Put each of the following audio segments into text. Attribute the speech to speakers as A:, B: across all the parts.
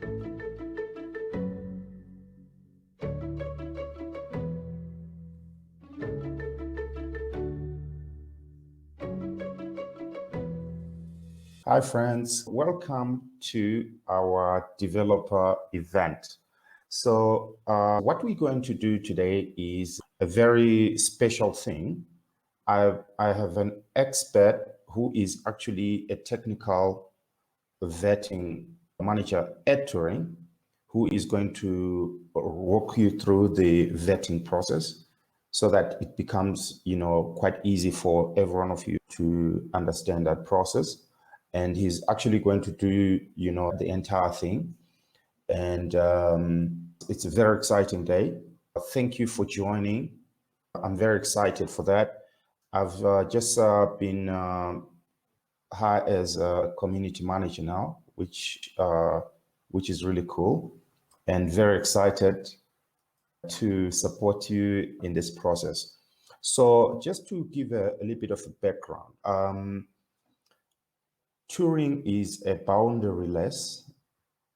A: Hi friends, welcome to our developer event. So what we're going to do today is a very special thing. I have an expert who is actually a technical vetting manager at Turing, who is going to walk you through the vetting process so that it becomes, quite easy for every one of you to understand that process. And he's actually going to do, the entire thing. And it's a very exciting day. Thank you for joining. I'm very excited for that. I've just been hired as a community manager now, which is really cool, and very excited to support you in this process. So just to give a little bit of a background, Turing is a boundaryless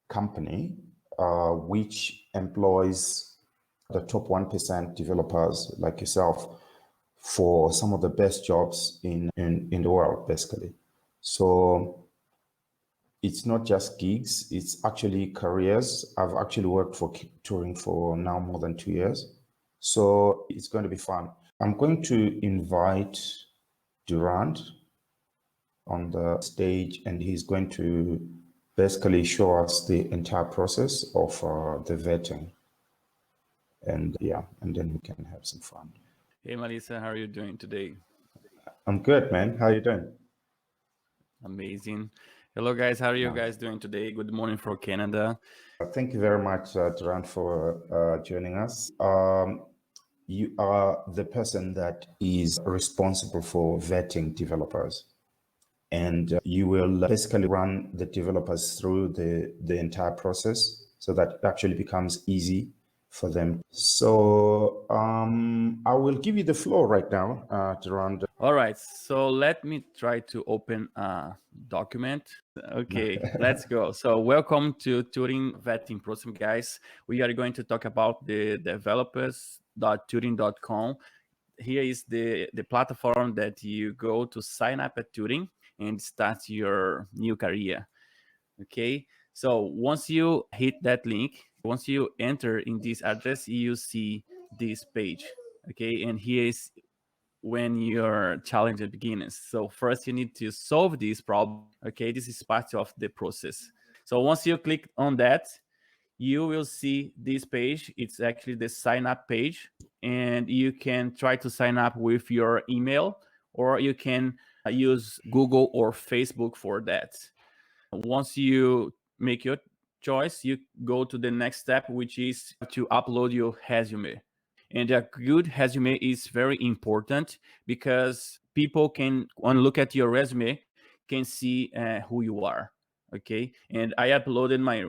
A: company which employs the top 1% developers like yourself for some of the best jobs in the world, basically. So it's not just gigs, it's actually careers. I've actually worked for Turing for now more than 2 years. So it's going to be fun. I'm going to invite Durand on the stage, and he's going to basically show us the entire process of the vetting. And and then we can have some fun.
B: Hey, Malisa, how are you doing today?
A: I'm good, man. How are you doing?
B: Amazing. Hello, guys. How are you guys doing today? Good morning from Canada.
A: Thank you very much, Durand, for joining us. You are the person that is responsible for vetting developers. And you will basically run the developers through the entire process so that it actually becomes easy for them. So I will give you the floor right now, Durand.
B: All right. So let me try to open a document. Okay, let's go. So welcome to Turing Vetting Process, guys. We are going to talk about the developers.turing.com. Here is the platform that you go to sign up at Turing and start your new career. Okay, so once you hit that link, once you enter in this address, you see this page. Okay, and here is when your challenge begins. So first you need to solve this problem. Okay, this is part of the process. So once you click on that, you will see this page. It's actually the sign up page, and you can try to sign up with your email, or you can use Google or Facebook for that. Once you make your choice, you go to the next step, which is to upload your resume. And a good resume is very important because people can, when look at your resume, can see who you are. Okay, and I uploaded my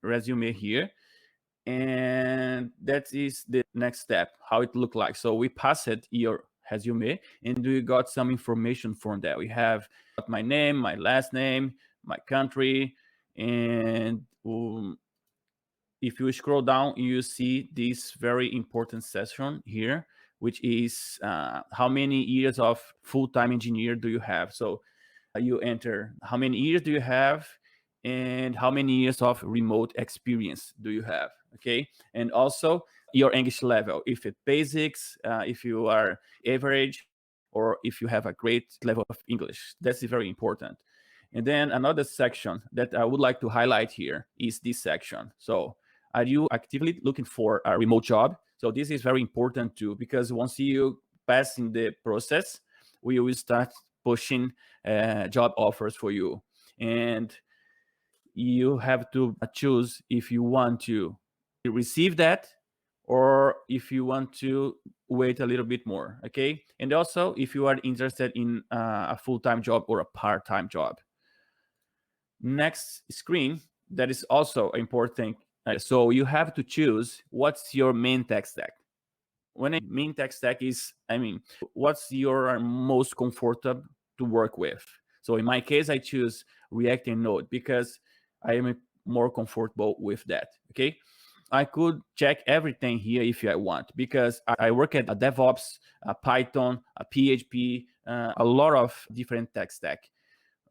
B: resume here, and that is the next step, how it look like. So we passed your resume, and we got some information from that. We have my name, my last name, my country, and if you scroll down, you see this very important section here, which is how many years of full-time engineer do you have? So you enter how many years do you have and how many years of remote experience do you have, okay? And also your English level, if it's basics, if you are average, or if you have a great level of English. That's very important. And then another section that I would like to highlight here is this section. So are you actively looking for a remote job? So this is very important too, because once you pass in the process, we will start pushing job offers for you. And you have to choose if you want to receive that or if you want to wait a little bit more, okay? And also if you are interested in a full-time job or a part-time job. Next screen, that is also important. So you have to choose what's your main tech stack. When I mean tech stack is, what's your most comfortable to work with? So in my case, I choose React and Node because I am more comfortable with that. Okay, I could check everything here if I want, because I work at a DevOps, a Python, a PHP, a lot of different tech stack.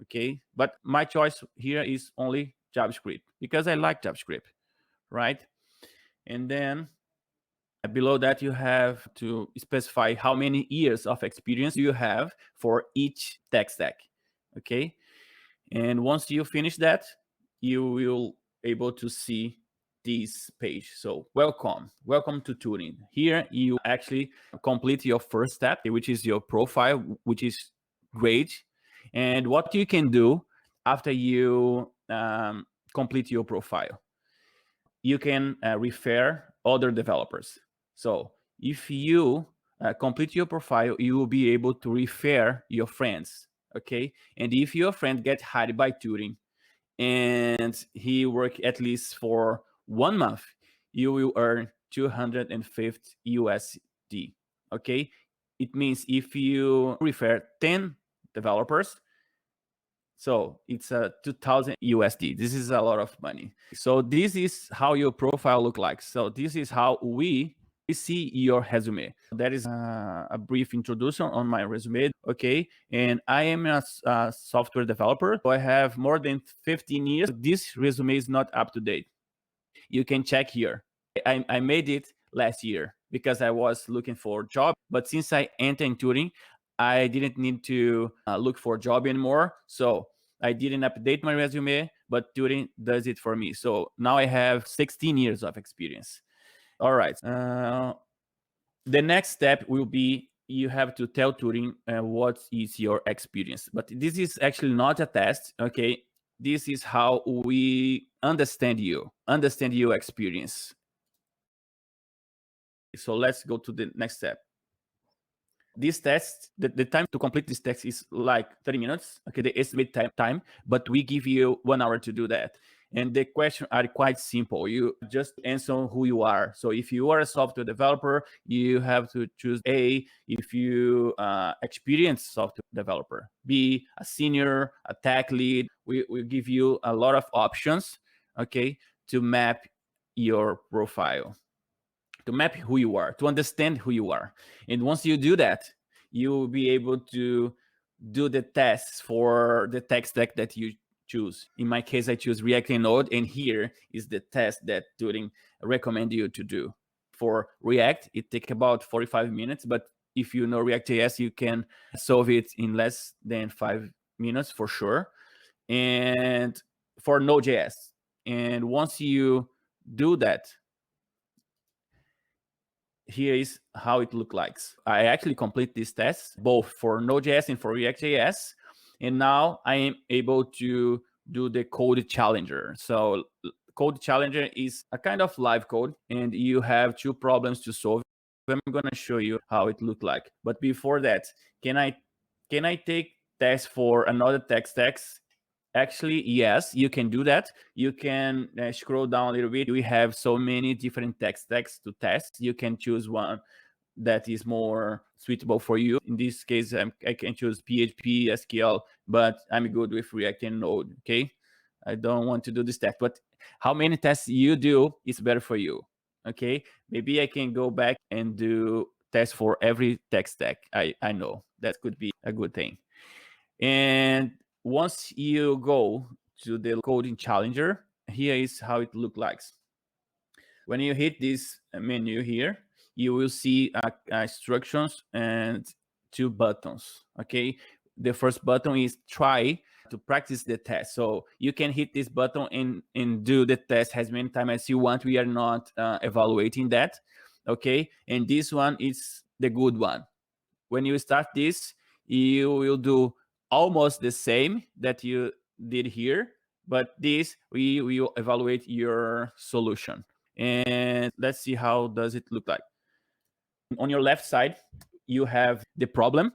B: Okay, but my choice here is only JavaScript because I like JavaScript, right? And then below that, you have to specify how many years of experience you have for each tech stack. Okay, and once you finish that, you will able to see this page. So welcome to Turing. Here you actually complete your first step, which is your profile, which is great. And what you can do after you complete your profile, you can refer other developers. So if you complete your profile, you will be able to refer your friends. Okay, and if your friend gets hired by Turing and he worked at least for 1 month, you will earn 250 USD. Okay, it means if you refer 10 developers, so it's a 2000 USD. This is a lot of money. So this is how your profile look like. So this is how we see your resume. That is a brief introduction on my resume. Okay, and I am a software developer. So I have more than 15 years. This resume is not up to date. You can check here. I made it last year because I was looking for a job. But since I entered in Turing, I didn't need to look for a job anymore. So I didn't update my resume, but Turing does it for me. So now I have 16 years of experience. All right. The next step will be you have to tell Turing what is your experience. But this is actually not a test, okay? This is how we understand your experience. So let's go to the next step. This test, the time to complete this test is like 30 minutes, okay, the estimate time, but we give you 1 hour to do that. And the questions are quite simple. You just answer who you are. So if you are a software developer, you have to choose A. If you experienced software developer, B, a senior, a tech lead. We give you a lot of options, okay, to map your profile, to map who you are, to understand who you are. And once you do that, you will be able to do the tests for the tech stack that you choose. In my case, I choose React and Node, and here is the test that Turing recommend you to do. For React, it takes about 45 minutes, but if you know React.js, you can solve it in less than 5 minutes for sure. And for Node.js, and once you do that, here is how it looks like. I actually complete these tests, both for Node.js and for React.js. And now I am able to do the code challenger. So code challenger is a kind of live code, and you have 2 problems to solve. I'm going to show you how it looks like. But before that, can I take tests for another tech stacks? Actually, yes, you can do that. You can scroll down a little bit. We have so many different tech stacks to test. You can choose one that is more suitable for you. In this case, I can choose PHP, SQL, but I'm good with React and Node, okay? I don't want to do this test, but how many tests you do is better for you, okay? Maybe I can go back and do tests for every tech stack. I know that could be a good thing. And once you go to the coding challenger, here is how it looks like. When you hit this menu here, you will see instructions and 2 buttons, okay? The first button is try to practice the test. So you can hit this button and do the test as many times as you want. We are not evaluating that, okay? And this one is the good one. When you start this, you will do almost the same that you did here, but this we will evaluate your solution. And let's see how does it look like. On your left side, you have the problem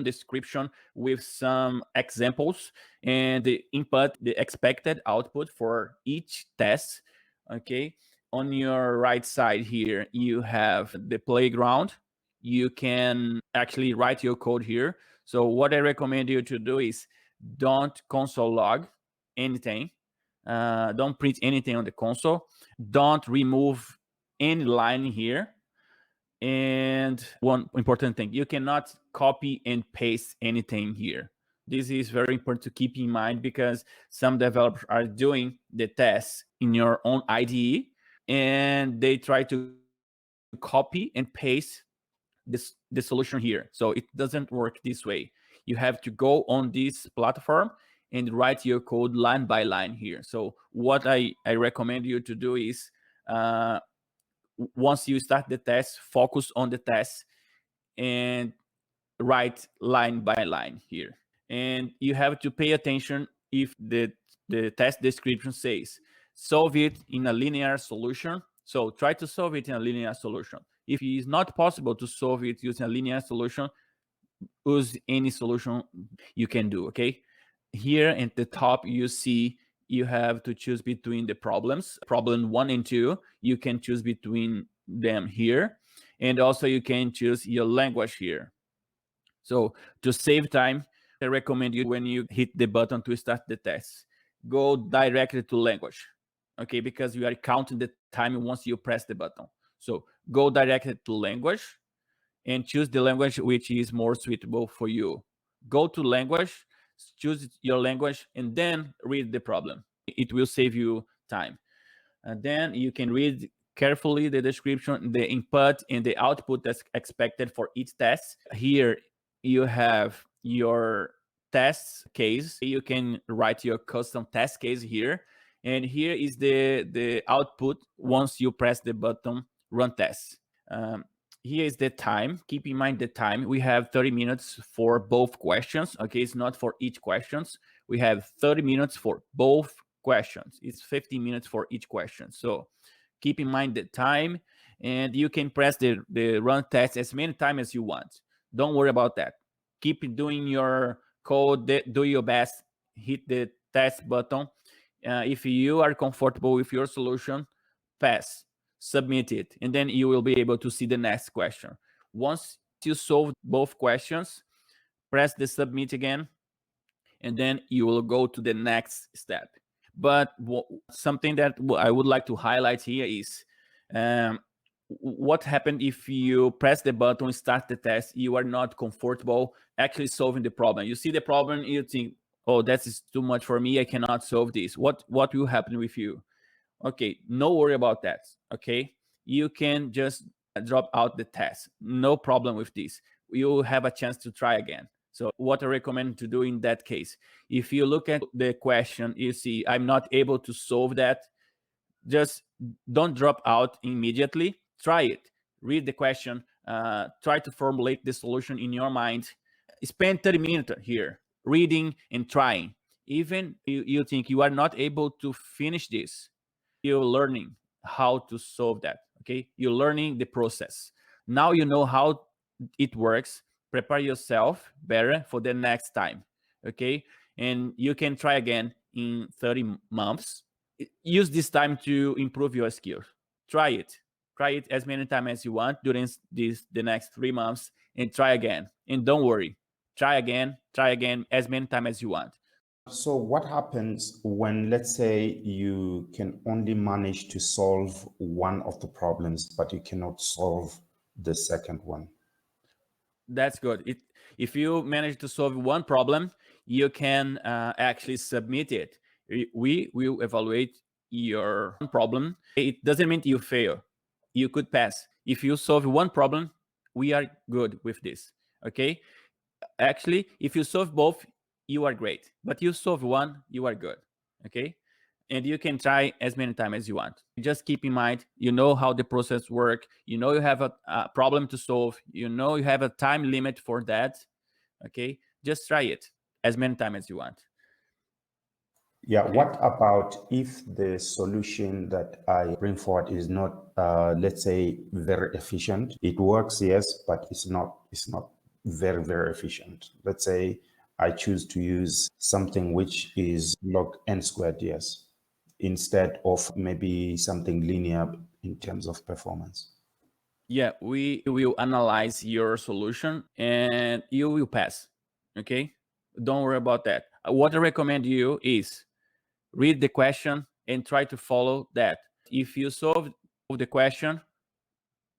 B: description with some examples and the input, the expected output for each test, okay? On your right side here, you have the playground. You can actually write your code here. So what I recommend you to do is don't console log anything. Don't print anything on the console. Don't remove any line here. And one important thing, you cannot copy and paste anything here. This is very important to keep in mind because some developers are doing the tests in your own IDE and they try to copy and paste the solution here. So it doesn't work this way. You have to go on this platform and write your code line by line here. So what I recommend you to do is once you start the test, focus on the test and write line by line here. And you have to pay attention if the test description says solve it in a linear solution. So try to solve it in a linear solution. If it is not possible to solve it using a linear solution, use any solution you can do, okay? Here at the top, you see you have to choose between the problems. Problem 1 and 2, you can choose between them here. And also you can choose your language here. So to save time, I recommend you when you hit the button to start the test, go directly to language, okay? Because you are counting the time once you press the button. So go directly to language and choose the language which is more suitable for you. Go to language, choose your language, and then read the problem. It will save you time. And then you can read carefully the description, the input and the output that's expected for each test. Here you have your test case. You can write your custom test case here. And here is the output once you press the button run test. Here is the time. Keep in mind the time. We have 30 minutes for both questions. Okay, it's not for each questions. We have 30 minutes for both questions. It's 15 minutes for each question. So keep in mind the time, and you can press the run test as many times as you want. Don't worry about that. Keep doing your code, do your best, hit the test button. If you are comfortable with your solution, pass, submit it, and then you will be able to see the next question. Once you solve both questions, press the submit again, and then you will go to the next step. But something that I would like to highlight here is what happened if you press the button, start the test, you are not comfortable actually solving the problem. You see the problem, you think, oh, that is too much for me, I cannot solve this. What will happen with you? Okay, no worry about that, okay? You can just drop out the test. No problem with this. You have a chance to try again. So what I recommend to do in that case, if you look at the question, you see, I'm not able to solve that, just don't drop out immediately. Try it. Read the question. Try to formulate the solution in your mind. Spend 30 minutes here reading and trying. Even you think you are not able to finish this, you're learning how to solve that, okay? You're learning the process. Now you know how it works. Prepare yourself better for the next time, okay? And you can try again in 30 months. Use this time to improve your skills. Try it. Try it as many times as you want during the next 3 months, and try again. And don't worry. Try again as many times as you want.
A: So what happens when, let's say, you can only manage to solve one of the problems, but you cannot solve the second one?
B: That's good. If you manage to solve one problem, you can actually submit it. We will evaluate your problem. It doesn't mean you fail. You could pass. If you solve one problem, we are good with this, okay? Actually, if you solve both, you are great. But you solve one, you are good, okay? And you can try as many times as you want. Just keep in mind, you know how the process works. You know you have a problem to solve. You know you have a time limit for that, okay? Just try it as many times as you want.
A: Yeah, what about if the solution that I bring forward is not, let's say, very efficient? It works, yes, but it's not very, very efficient. Let's say I choose to use something which is log n squared, yes, instead of maybe something linear in terms of performance.
B: Yeah, we will analyze your solution and you will pass, okay? Don't worry about that. What I recommend you is read the question and try to follow that. If you solve the question,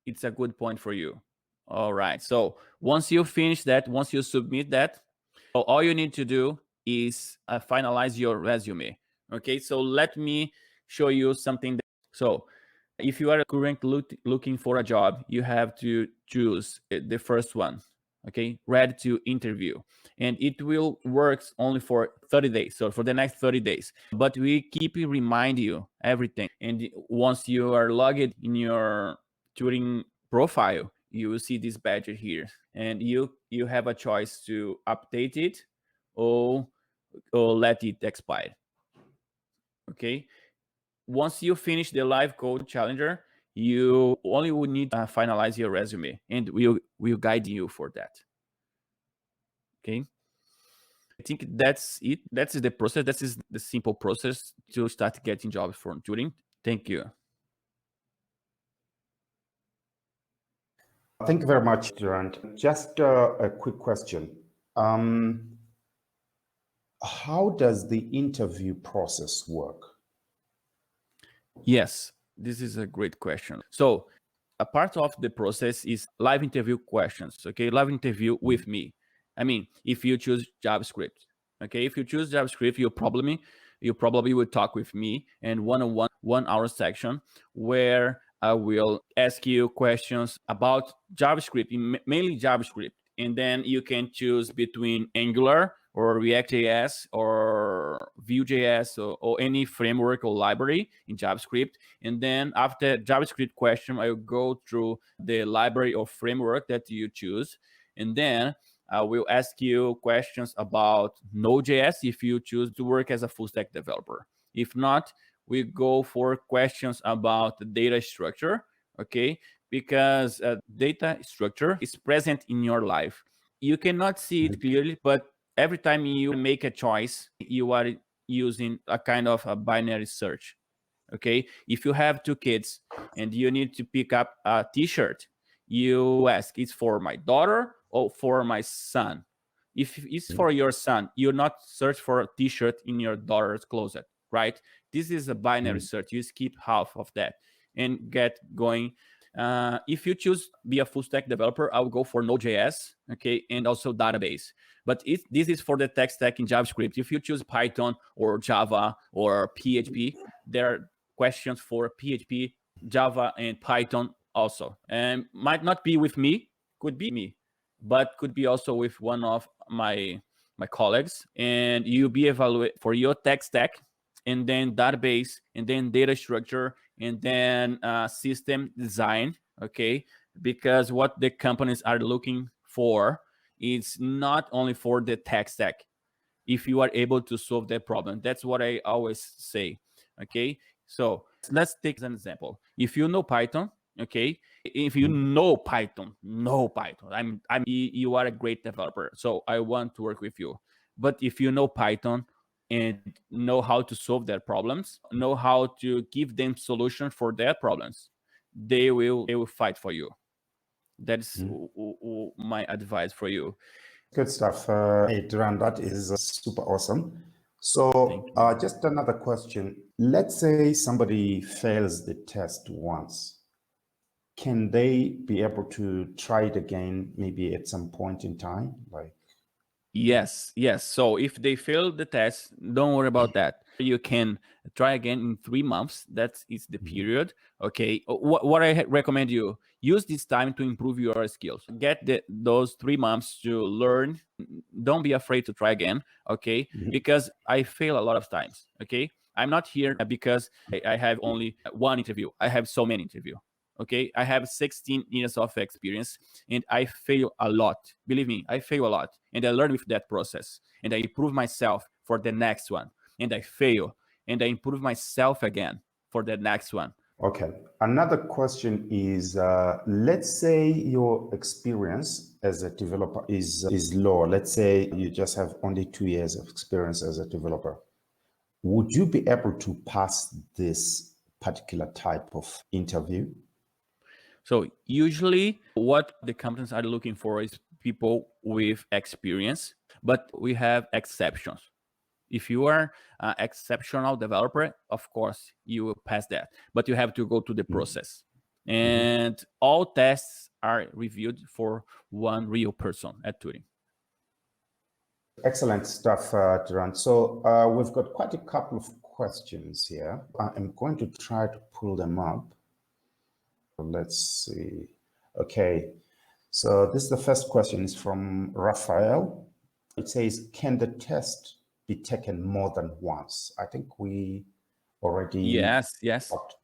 B: it's a good point for you. All right. So once you finish that, once you submit that, all you need to do is finalize your resume. Okay. So let me show you something. So if you are currently looking for a job, you have to choose the first one. Okay. Ready to interview. And it will work only for 30 days. So for the next 30 days. But we keep remind you everything. And once you are logged in your Turing profile, you will see this badge here, and you have a choice to update it or let it expire. Okay. Once you finish the live code challenger, you only would need to finalize your resume, and we'll guide you for that. Okay. I think that's it. That's the process. That is the simple process to start getting jobs from Turing. Thank you.
A: Thank you very much, Durand. Just a quick question. How does the interview process work?
B: Yes, this is a great question. So a part of the process is live interview questions. Okay, live interview with me. I mean, if you choose JavaScript, okay, if you choose JavaScript, you probably will talk with me and one-on-one 1 hour section where I will ask you questions about JavaScript, mainly JavaScript, and then you can choose between Angular or React.js or Vue.js or any framework or library in JavaScript. And then after JavaScript question, I will go through the library or framework that you choose. And then I will ask you questions about Node.js if you choose to work as a full stack developer. If not, we go for questions about the data structure, okay? Because data structure is present in your life. You cannot see it clearly, but every time you make a choice, you are using a kind of a binary search. Okay. If you have 2 kids and you need to pick up a t-shirt, you ask, it's for my daughter or for my son? If it's for your son, you're not search for a t-shirt in your daughter's closet, right? This is a binary search. You skip half of that and get going. If you choose be a full stack developer, I'll go for Node.js, okay, and also database. But this is for the tech stack in JavaScript. If you choose Python or Java or PHP, there are questions for PHP, Java, and Python also. And might not be with me, could be me, but could be also with one of my colleagues. And you'll be evaluated for your tech stack, and then database, and then data structure, and then system design, okay? Because what the companies are looking for is not only for the tech stack, if you are able to solve that problem. That's what I always say, okay? So let's take an example. If you know Python, okay? If you know Python, you are a great developer, so I want to work with you. But if you know Python and know how to solve their problems, know how to give them solutions for their problems, they will fight for you. That's my advice for you.
A: Good stuff. Hey, Durand, that is super awesome. So just another question. Let's say somebody fails the test once. Can they be able to try it again, maybe at some point in time?
B: Yes. So if they fail the test, don't worry about that. You can try again in 3 months. That is the period. Okay. What I recommend you use this time to improve your skills. Get those 3 months to learn. Don't be afraid to try again. Okay. Because I fail a lot of times. Okay. I'm not here because I have only one interview. I have so many interviews. Okay, I have 16 years of experience and I fail a lot. Believe me, I fail a lot. And I learn with that process. And I improve myself for the next one. And I fail. And I improve myself again for the next one.
A: Okay. Another question is, let's say your experience as a developer is low. Let's say you just have only 2 years of experience as a developer. Would you be able to pass this particular type of interview?
B: So usually what the companies are looking for is people with experience, but we have exceptions. If you are an exceptional developer, of course, you will pass that. But you have to go to the process. And all tests are reviewed for one real person at Turing.
A: Excellent stuff, Durand. So we've got quite a couple of questions here. I'm going to try to pull them up. Let's see. Okay. So this is the first question. It's from Raphael. It says, can the test be taken more than once? I think we already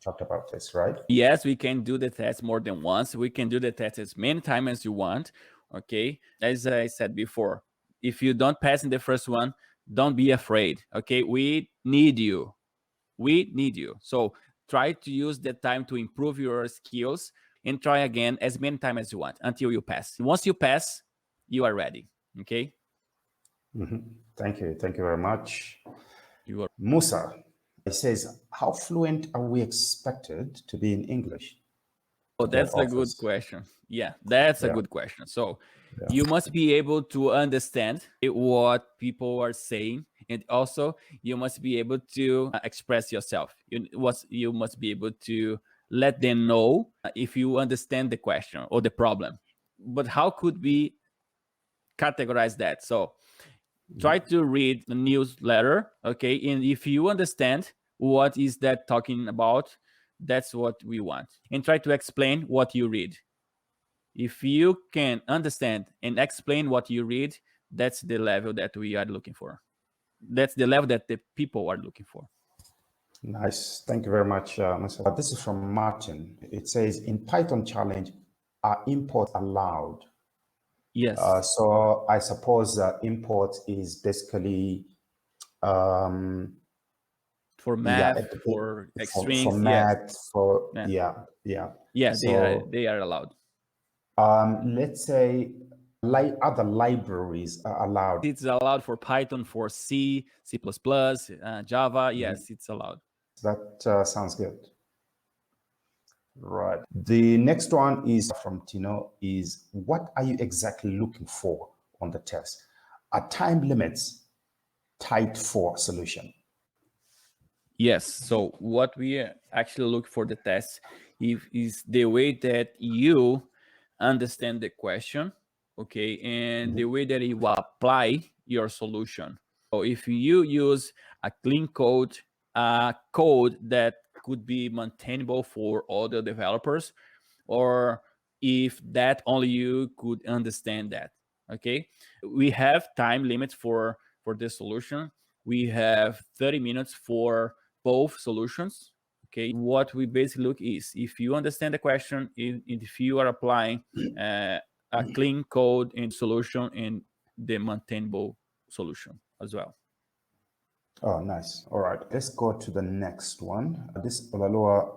A: talked about this, right?
B: Yes, we can do the test more than once. We can do the test as many times as you want. Okay. As I said before, if you don't pass in the first one, don't be afraid. Okay. We need you. We need you. So try to use the time to improve your skills and try again as many times as you want until you pass. Once you pass, you are ready. Okay.
A: Thank you. Thank you very much. Musa, it says, how fluent are we expected to be in English?
B: Oh, that's a good question. Yeah, that's a good question. So you must be able to understand what people are saying. And also you must be able to express yourself. You must be able to let them know if you understand the question or the problem. But how could we categorize that? So try to read the newsletter, okay? And if you understand what is that talking about, that's what we want. And try to explain what you read. If you can understand and explain what you read, that's the level that we are looking for. That's the level that the people are looking for.
A: Nice. Thank you very much, Mr. This is from Martin. It says, in Python challenge, are imports allowed?
B: Yes.
A: So I suppose import is basically
B: for math, for strings,
A: for math,
B: yeah, so, they are allowed.
A: Let's say other libraries are allowed.
B: It's allowed for Python, for C, C++, Java. Yes, it's allowed.
A: That sounds good. Right. The next one is from Tino. Is what are you exactly looking for on the test? Are time limits tight for solution?
B: Yes. So what we actually look for the test is the way that you understand the question, okay, and the way that you apply your solution. So if you use a clean code, a code that could be maintainable for other developers, or if that only you could understand that, okay? We have time limits for this solution. We have 30 minutes for both solutions. Okay, what we basically look is if you understand the question, if you are applying a clean code in solution and the maintainable solution as well.
A: Oh, nice. All right, let's go to the next one. This Olaloa,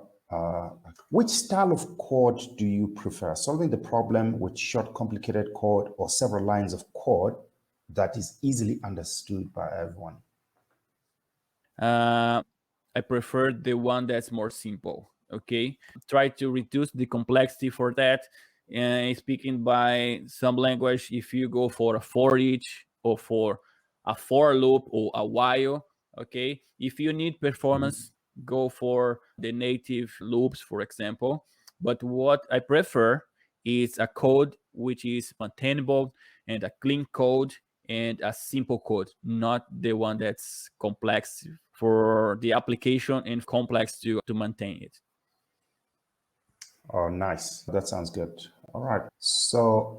A: which style of code do you prefer? Solving the problem with short, complicated code or several lines of code that is easily understood by everyone?
B: I prefer the one that's more simple, okay? Try to reduce the complexity for that. And speaking by some language, if you go for a for each or for a for loop or a while, okay? If you need performance, go for the native loops, for example. But what I prefer is a code which is maintainable and a clean code and a simple code, not the one that's complex for the application and complex to maintain it.
A: Oh, nice. That sounds good. All right. So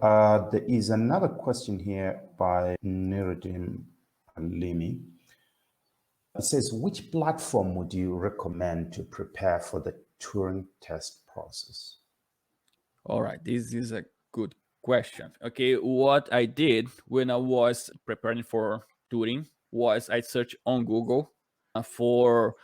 A: there is another question here by Niruddin Alimi. It says, which platform would you recommend to prepare for the Turing test process?
B: All right. This is a good question. Okay. What I did when I was preparing for Turing was I searched on Google for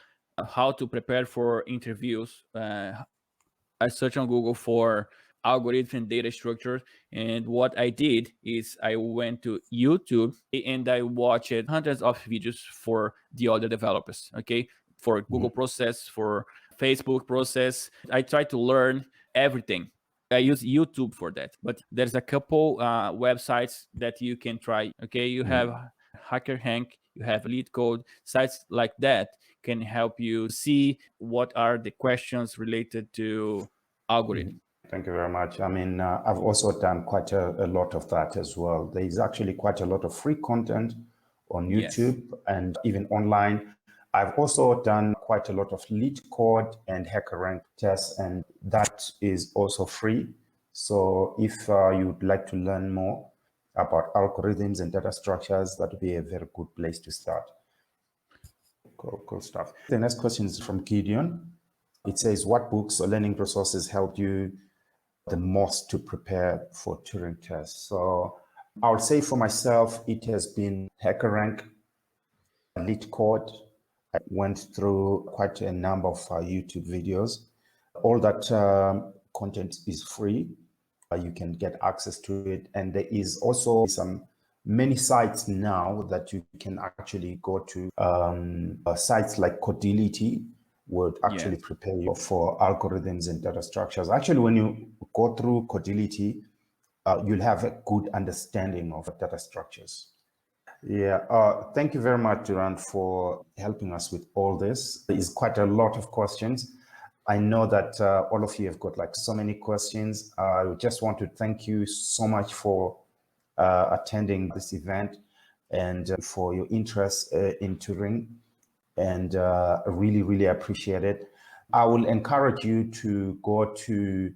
B: how to prepare for interviews. I searched on Google for algorithm and data structure. And what I did is I went to YouTube and I watched hundreds of videos for the other developers, okay? For Google process, for Facebook process. I tried to learn everything. I use YouTube for that, but there's a couple websites that you can try, okay? You have Hacker Hank, you have lead code. Sites like that can help you see what are the questions related to algorithm.
A: Thank you very much. I mean, I've also done quite a lot of that as well. There is actually quite a lot of free content on YouTube and even online. I've also done quite a lot of lead code and HackerRank tests, and that is also free. So if you'd like to learn more about algorithms and data structures, that would be a very good place to start. Cool stuff. The next question is from Gideon. It says, what books or learning resources helped you the most to prepare for Turing tests? So I would say for myself, it has been HackerRank, lead code. I went through quite a number of YouTube videos. All that content is free. You can get access to it. And there is also many sites now that you can actually go to. Sites like Codility would actually prepare you for algorithms and data structures. Actually, when you go through Codility, you'll have a good understanding of data structures. Yeah, thank you very much, Durand, for helping us with all this. There is quite a lot of questions. I know that all of you have got like so many questions. I just want to thank you so much for attending this event and for your interest in Turing, and really, really appreciate it. I will encourage you to go to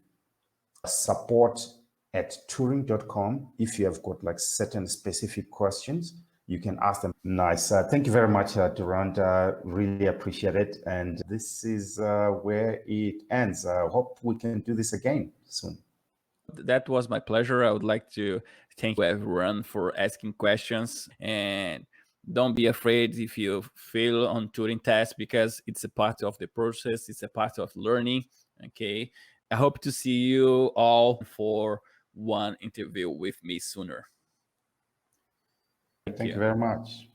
A: support@turing.com. If you have got like certain specific questions, you can ask them. Nice. Thank you very much, Durand. Really appreciate it. And this is where it ends. I hope we can do this again soon.
B: That was my pleasure. I would like to thank everyone for asking questions, and don't be afraid if you fail on Turing test, because it's a part of the process. It's a part of learning. Okay. I hope to see you all for one interview with me sooner.
A: Thank you very much.